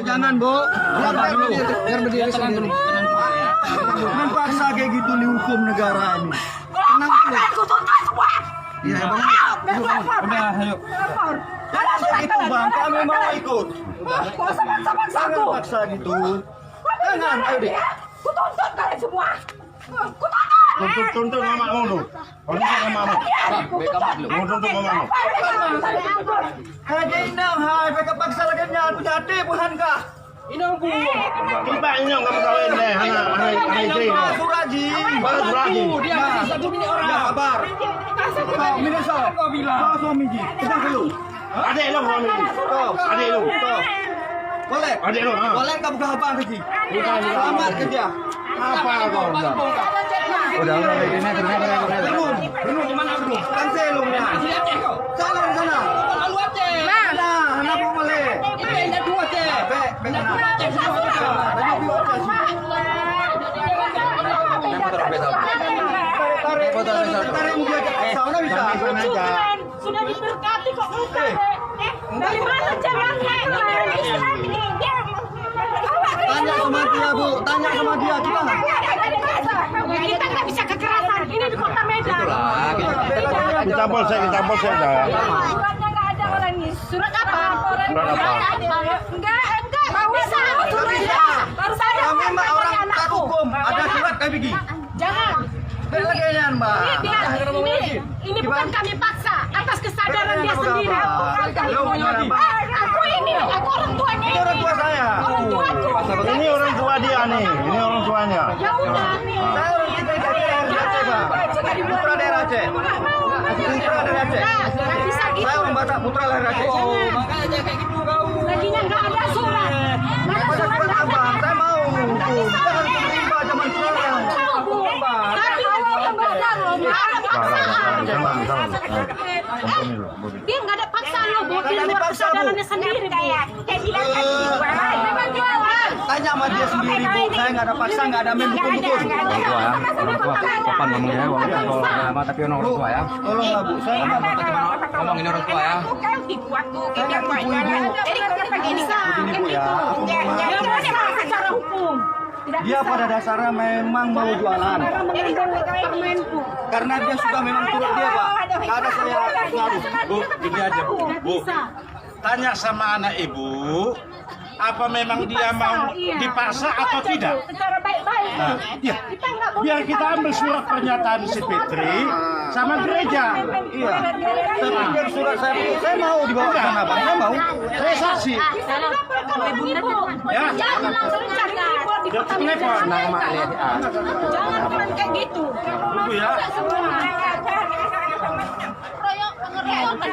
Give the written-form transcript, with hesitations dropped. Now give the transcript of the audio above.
jangan, Bu. Biar berdiri sendiri. Jangan paksa kayak gitu dihukum negara ini. Tenang dulu. Iya, Bang. Udah, ayo. Itu Bang, kami mau ikut. Jangan paksa gitu. Jangan, ayo deh. Kutuntut kalian semua. Tuntut mamamu lu. Tuntut mamamu. Tuntut mamamu. Haji Indang, hai, mereka paksa lagi nyal pujati bukan kah? Inang bu. Iba inyong kamu kawin deh, anak istri. Suraji. Baru Suraji. Dia satu ini orang. Ya kabar. Kau minusau. Kau bilang. Kau suami ji. Kita dulu. Adik lu suami. Adik lu. Boleh. Adik lu. Boleh kau buka apa Haji? Selamat kerja. Apa kau bilang? Udah ini belum gimana belum? Kan selumnya. Sana di sana. Lalu aja. Mana? Anak mau boleh. Itu ada dua aja. Bek aja semua juga. Banyak dua aja semua. Tarik dia aja. Sana bisa. Sana aja. Sudah diberkati kok enggak. Dari mana caranya? Tanya sama dia, Bu. Tanya sama dia gimana? Kita nggak bisa kekerasan. Ini di kota Medan. Kita polsek dah. Suratnya nggak ada orang ini. Surat apa? Surat apa? Enggak. Mau bisa. Suratnya. Baru saya. Kami mah orang tak hukum. Ada surat kami bikin. Jangan. Bagian, Mbak. Ini bukan kami paksa. Atas kesadaran dia sendiri. Aku orang tuanya. Ini orang tua saya. Orang tuaku. Ini orang tua dia nih. Ini orang tuanya. Ya udah. Saya orang kita dari Aceh, Pak. Putra daerah Aceh. Putra dari Aceh. Nggak bisa gitu. Saya orang Batak, putra dari Aceh. Makanya kayak gitu kau. Laginya nggak ada surat. Nggak ada Pada surat surat apa? apa? Saya mau hukum. Jangan terima zaman sekarang. Tapi kalau yang benar loh, nggak ada paksaan. Dia nggak ada paksaan loh, Bu. Di Tidak luar dipaksa, Bu. kesadarannya sendiri, Bu. Kayak bilang kan memang jualan. Tanya sama dia sendiri, Bu. Saya nggak ada paksa, nggak ada main dukun-dukun. Orang tua, sopan ngomongnya, kalau lama tapi orang tua ya. Tolonglah, Bu. Saya nggak mau macam-macam. Ngomongin orang tua ya. Saya nggak tipu Ibu. Jadi kenapa gini Begini, Bu, ya. Aku mau ngomong. secara hukum. Dia pada dasarnya memang mau jualan. Permenku. Karena dia sudah memang turut dia, Pak. Nggak ada saya ngaruh. Bu, gini aja Bu. Bu, Bisa. tanya sama anak ibu, apa memang dia mau dipaksa atau tidak? Secara baik-baik. Nah, iya. Kita nggak boleh. Biar kita ambil surat pernyataan si Fitri sama gereja. Iya. Tapi biar surat saya mau dibawa ke sana, Bang. Saya mau. Saya saksi. Ya. Jangan langsung cari impor di kota Telepon. Medan. Jangan kayak gitu. Tunggu ya. Semua. Royok pengeroyokan.